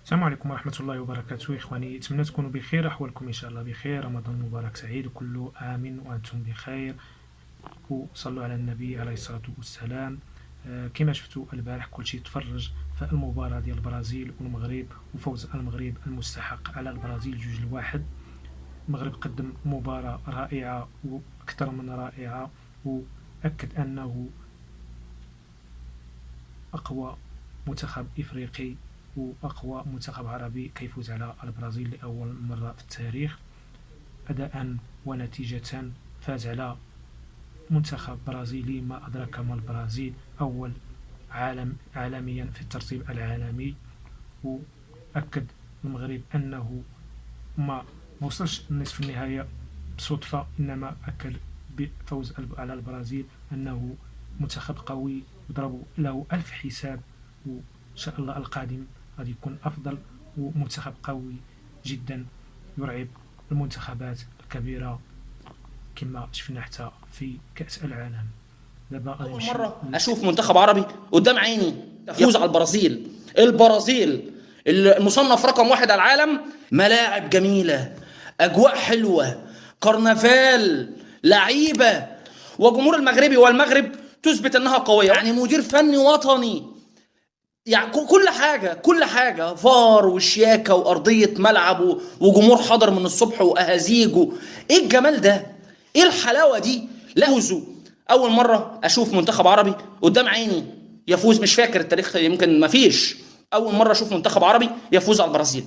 السلام عليكم ورحمة الله وبركاته إخواني، أتمنى تكونوا بخير. أحوالكم إن شاء الله بخير. رمضان مبارك سعيد وكل عام وأنتم بخير، وصلوا على النبي عليه الصلاة والسلام. كما شفتوا البارح كلشي تفرج في المباراة ديال البرازيل والمغرب، وفوز المغرب المستحق على البرازيل 2-1. المغرب قدم مباراة رائعة وأكثر من رائعة، وأكد أنه أقوى منتخب إفريقي وأقوى منتخب عربي كيفوز على البرازيل لأول مرة في التاريخ. أداء ونتيجة فاز على منتخب برازيلي ما أدرك ما البرازيل، أول عالميا في الترتيب العالمي. وأكد المغرب أنه ما وصلش نصف النهاية بصدفة، إنما أكد بفوز على البرازيل أنه منتخب قوي وضربوا له 1000 حساب، وإن شاء الله القادم غادي يكون أفضل، ومنتخب قوي جدا يرعب المنتخبات الكبيرة كما شفنا حتى في كأس العالم. دابا أول مرة أشوف منتخب عربي قدام عيني يفوز على البرازيل. البرازيل المصنف رقم 1 على العالم، ملاعب جميلة، أجواء حلوة، كرنفال، لعيبة، وجمهور المغربي والمغرب تثبت أنها قوية. يعني مدير فني وطني، يعني كل حاجة فار وشياكة وأرضية ملعب وجمهور حضر من الصبح وأهازيج. إيه الجمال ده؟ إيه الحلاوة دي؟ لا فوزوا. أول مرة أشوف منتخب عربي قدام عيني يفوز. مش فاكر التاريخ، يمكن ما فيش. أول مرة أشوف منتخب عربي يفوز على البرازيل.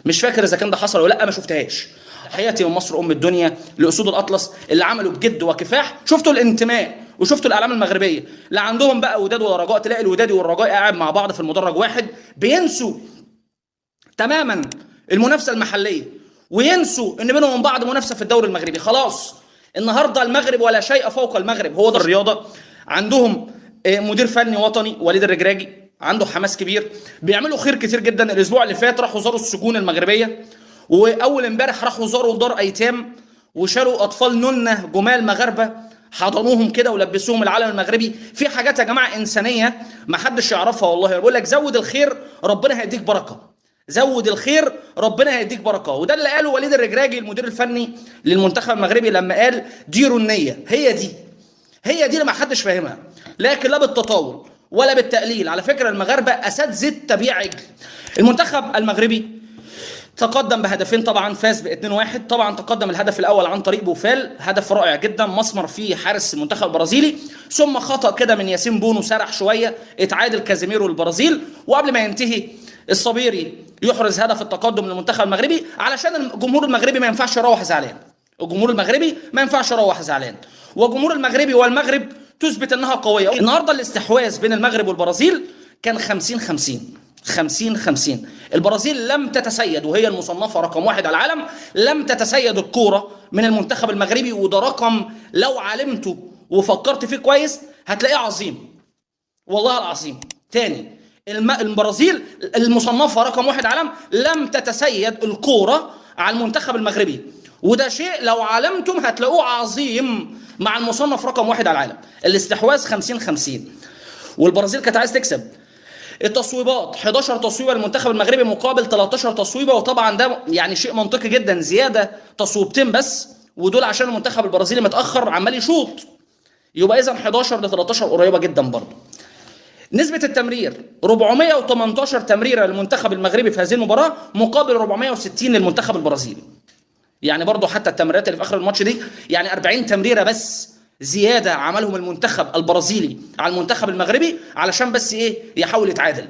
مش فاكر إذا كان ده حصل ولا لأ، ما شفتهاش. تحياتي من مصر أم الدنيا لأسود الأطلس اللي عملوا بجد وكفاح. شفتوا الانتماء وشفتوا الاعلام المغربيه اللي عندهم بقى وداد ولا رجاء. تلاقي الودادي والرجاء قاعد مع بعض في المدرج واحد، بينسوا تماما المنافسه المحليه، وينسوا ان بينهم بعض منافسه في الدوري المغربي. خلاص النهارده المغرب ولا شيء فوق المغرب. هو ده الرياضه. عندهم مدير فني وطني وليد الرجراجي، عنده حماس كبير، بيعملوا خير كتير جدا. الاسبوع اللي فات راحوا زاروا السجون المغربيه، واول امبارح راحوا زاروا دار ايتام وشالوا اطفال نونه جمال مغاربه، حضنوهم كده ولبسوهم العلم المغربي. في حاجات يا جماعه انسانيه ما حدش يعرفها والله. بقول لك زود الخير ربنا هيديك بركه، زود الخير ربنا هيديك بركه. وده اللي قاله وليد الرجراجي المدير الفني للمنتخب المغربي لما قال ديروا النيه. هي دي اللي ما حدش فاهمها، لكن لا بالتطاول ولا بالتقليل. على فكره المغاربه اساتذه تبيع عجل. المنتخب المغربي تقدم بهدفين، طبعا فاز ب 2-1. طبعا تقدم الهدف الاول عن طريق بوفال، هدف رائع جدا، مسمر فيه حارس المنتخب البرازيلي، ثم خطا كده من ياسين بونو سرح شويه، اتعادل كازيميرو البرازيل، وقبل ما ينتهي الصبيري يحرز هدف التقدم للمنتخب المغربي. علشان الجمهور المغربي ما ينفعش يروح زعلان، الجمهور المغربي ما ينفعش يروح زعلان، وجمهور المغربي والمغرب تثبت انها قويه. النهارده الاستحواذ بين المغرب والبرازيل كان 50-50. البرازيل لم تتسيد، وهي المصنفة رقم 1 على العالم، لم تتسيد الكورة من المنتخب المغربي. وده رقم لو علمته وفكرت فيه كويس هتلاقيه عظيم، والله العظيم. تاني، البرازيل المصنفة رقم 1 على العالم لم تتسيد الكورة على المنتخب المغربي، وده شيء لو علمتم هتلاقوه عظيم مع المصنف رقم 1 على العالم. الاستحواذ 50-50، والبرازيل كانت عايز تكسب. التصويبات 11 تصويبه للمنتخب المغربي مقابل 13 تصويبه، وطبعا ده يعني شيء منطقي جدا، زياده تصويبتين بس، ودول عشان المنتخب البرازيلي متاخر عمال يشوط. يبقى اذا 11 ل 13 قريبه جدا برضه. نسبه التمرير 418 تمريره للمنتخب المغربي في هذه المباراه مقابل 460 للمنتخب البرازيلي. يعني برضه حتى التمريرات اللي في اخر الماتش دي يعني 40 تمريره بس زياده عملهم المنتخب البرازيلي على المنتخب المغربي علشان بس ايه، يحاول يتعادل.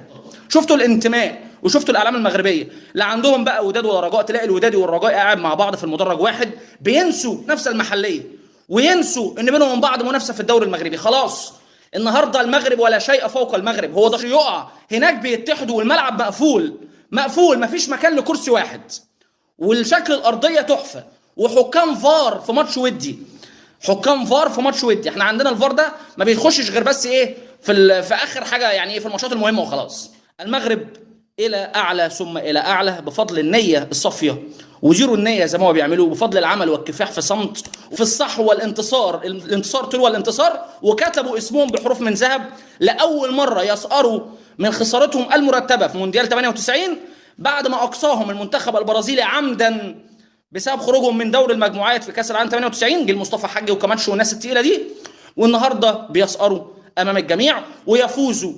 شفتوا الانتماء وشفتوا الاعلام المغربيه اللي عندهم بقى وداد ولا رجاء. تلاقي الودادي والرجاء قاعد مع بعض في المدرج واحد، بينسوا نفس المحليه، وينسوا ان بينهم بعض منافسه في الدوري المغربي. خلاص النهارده المغرب ولا شيء فوق المغرب. هو ده يقع هناك بيتحدوا، والملعب مقفول مفيش مكان لكرسي واحد، والشكل الارضيه تحفه، وحكام فار في ماتش ودي. احنا عندنا الفار ده ما بيخشش غير بس ايه في اخر حاجه، يعني ايه، في الماتشات المهمه وخلاص. المغرب الى اعلى ثم الى اعلى بفضل النيه الصافيه، وزيروا النيه زي ما هو بيعملوا، بفضل العمل والكفاح في صمت وفي الصح والانتصار. الانتصار تلو الانتصار، وكتبوا اسمهم بحروف من ذهب لاول مره يسقروا من خسارتهم المرتبه في مونديال 98 بعد ما اقصاهم المنتخب البرازيلي عمدا بسبب خروجهم من دور المجموعات في كاس العالم 98، جيل مصطفى حجي وكماتشو والناس التقيله دي، والنهارده بيسقروا امام الجميع ويفوزوا.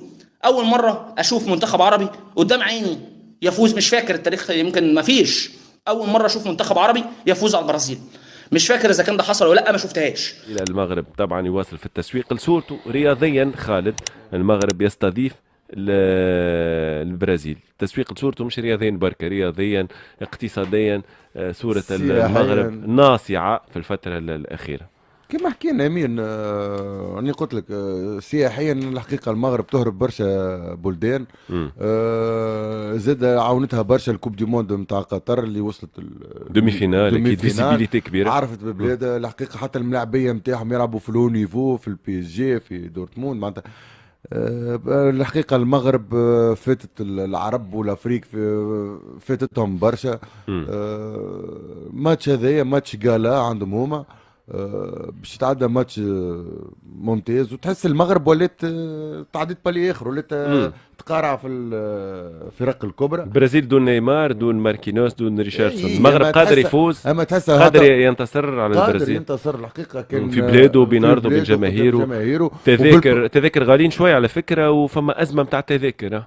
اول مره اشوف منتخب عربي قدام عيني يفوز، مش فاكر التاريخ، يمكن ما فيش، اول مره اشوف منتخب عربي يفوز على البرازيل، مش فاكر اذا كان ده حصل ولا لا، ما شفتهاش. الى المغرب طبعا يواصل في التسويق لصورته رياضيا. خالد، المغرب يستضيف البرازيل، تسويق لصورته مش رياضيا بركة، رياضيا اقتصاديا. صورة المغرب ناصعة في الفترة الأخيرة كما حكينا امين. راني قلت لك سياحيا الحقيقه المغرب تهرب برشا بلدان. زاد عاونتها برشا الكوب دي موند نتاع قطر اللي وصلت دومي فينال، فيزيبيليتي كبيره عرفت ببلادها الحقيقه. حتى الملاعبيه نتاعهم يلعبوا في لو نيفو في البي اس جي في دورتموند معناتها. الحقيقه المغرب فاتت العرب والافريق فاتتهم برشا. ماتش هذايا ماتش قالا عندهم هما باش يتعدى ماتش ممتاز. وتحس المغرب ولات تعديت بالي اخر، ولات تقارع في الفرق الكبرى. البرازيل دون نيمار، دون ماركينوس، دون ريشاردسون. المغرب قادر يفوز، اما تحس قادر ينتصر على البرازيل، قادر ينتصر الحقيقه. كان في بلاده بينارضو بين جماهيره. تذاكر غاليين شويه على فكره، وفما ازمه نتاع تذاكر.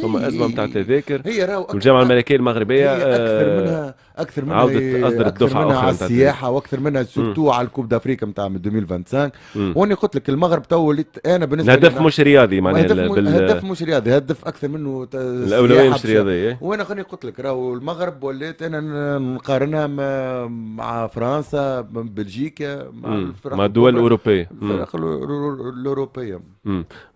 فما ازمه نتاع تذاكر. والجامعه الملكيه المغربيه اكثر منها اصدرت دفعه اخرى على السياحه، واكثر منها سورتو على الكوب دافريكا نتاع 2025. واني قلت لك المغرب تو وليت انا بالنسبه لي الهدف مش رياضي معناها، الهدف مش رياضي، هدف اكثر منه الاولويه مش رياضيه. وانا خليني قلت لك راهو المغرب وليت انا نقارنها مع فرنسا، مع بلجيكا، مع الدول الاوروبيه، الفرق الاوروبيه.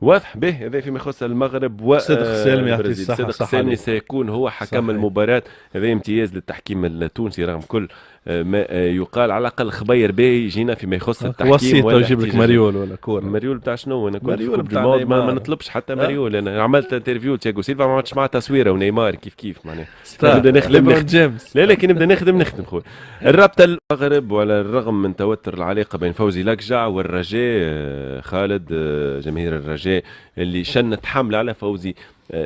واضح به. هذا فيما يخص المغرب وصدق سالم يعطي الصحه. صدق سالم سيكون هو حكم المباراه. هذا امتياز للتحكيم التونسي رغم كل ما يقال. على الاقل خبير به يجينا فيما يخص التحكيم. وسيط يجيب لك مريول ولا كوره. مريول بتاع شنو؟ انا كنت مريول بتاع ما نطلبش حتى مريول. انا عملت انترفيو تياغو سيلفا ما عملتش معاه تصويره، ونيمار كيف معناها نبدا نخدم لا لكن نبدا نخدم خويا. الرابطه المغرب وعلى الرغم من توتر العلاقه بين فوزي لقجع والرجاء، خالد جماهير الرجاء اللي شنت حمله على فوزي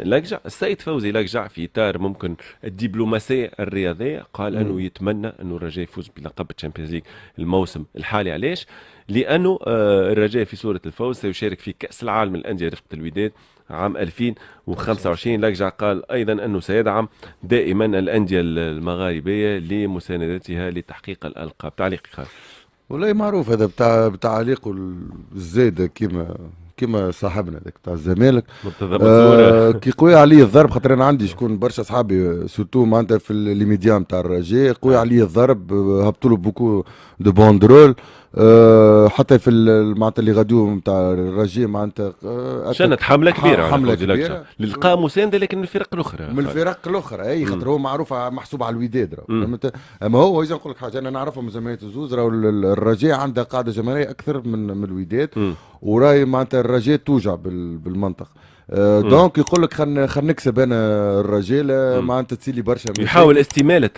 لقجع، السيد فوزي لقجع في اطار ممكن الدبلوماسيه الرياضيه قال انه يتمنى انه الرجاء يفوز بلقب الشامبيونز ليج الموسم الحالي. علاش؟ لانه الرجاء في صوره الفوز سيشارك في كاس العالم للانديه رفقه الوداد عام 2025. لقجع قال ايضا انه سيدعم دائما الانديه المغاربيه لمساندتها لتحقيق الالقاب. تعليقي خالد؟ والله معروف هذا بتعليقه الزايده كيما صاحبنا هذاك تاع الزمالك كي قوي عليه الضرب. خاطر انا عندي شكون برشا صحابي سورتو معناتها في لي ميديا نتاع الرجاء قوي عليه الضرب، هبطوا له بوكو دو باندرول. حتى في معناتها اللي غاديو نتاع الرجاء معناتها شنت حمله كبيره، حمله كبيره للقاء مسانده لكن من الفرق الاخرى، اي خاطر هو معروف محسوب على الوداد. اما هو اذا نقول لك حاجه انا نعرفهم جمعيه الزوز، راهو الرجاء عندها قاعده جماهيريه اكثر من الوداد، وراي معناتها الرجاء توجع بالمنطق. دونك يقول لك خلينا نكسب انا الرجال معناتها تسيلي برشا يحاول استماله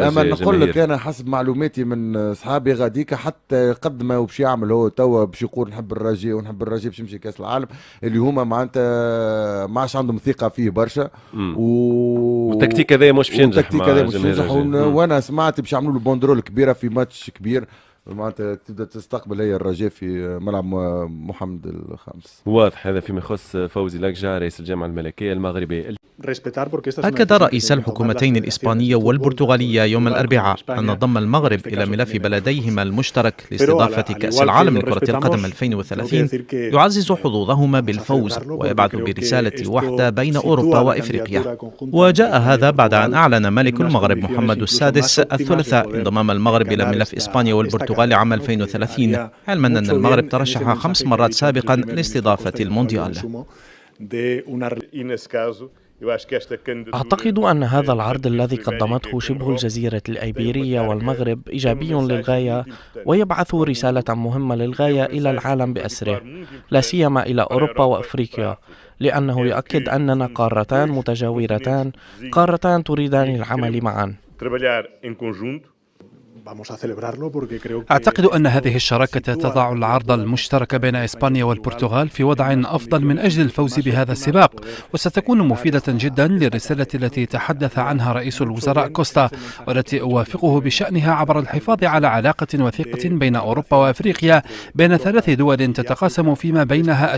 اما نقول لك انا حسب معلوماتي من اصحابي غاديك حتى قد ما باش يعمل هو توا باش يقول نحب الرجاء باش يمشي كاس العالم اللي هما معناتها ما عادش عندهم ثقه فيه برشا والتكتيك هذا مش باش ينجح. وانا سمعت باش يعملوا له بوندرول كبيره في ماتش كبير معناتها تبدا تستقبل هي الرجاء في ملعب محمد الخامس. واضح هذا فيما يخص فوزي لقجع رئيس الجامعه الملكيه المغربيه. أكد رئيس الحكومتين الإسبانية والبرتغالية يوم الأربعاء أن ضم المغرب إلى ملف بلديهما المشترك لاستضافة كأس العالم لكرة القدم 2030 يعزز حظوظهما بالفوز ويبعث برسالة وحدة بين أوروبا وإفريقيا. وجاء هذا بعد أن أعلن ملك المغرب محمد السادس الثلاثاء انضمام المغرب إلى ملف إسبانيا والبرتغال عام 2030، علما أن المغرب ترشح 5 مرات سابقا لاستضافة المونديال. أعتقد أن هذا العرض الذي قدمته شبه الجزيرة الأيبيرية والمغرب إيجابي للغاية، ويبعث رسالة مهمة للغاية إلى العالم بأسره، لا سيما إلى أوروبا وأفريقيا، لأنه يؤكد أننا قارتان متجاورتان، قارتان تريدان العمل معا. أعتقد أن هذه الشراكة تضع العرض المشترك بين إسبانيا والبرتغال في وضع أفضل من أجل الفوز بهذا السباق، وستكون مفيدة جدا للرسالة التي تحدث عنها رئيس الوزراء كوستا، والتي أوافقه بشأنها عبر الحفاظ على علاقة وثيقة بين أوروبا وأفريقيا، بين ثلاث دول تتقاسم فيما بينها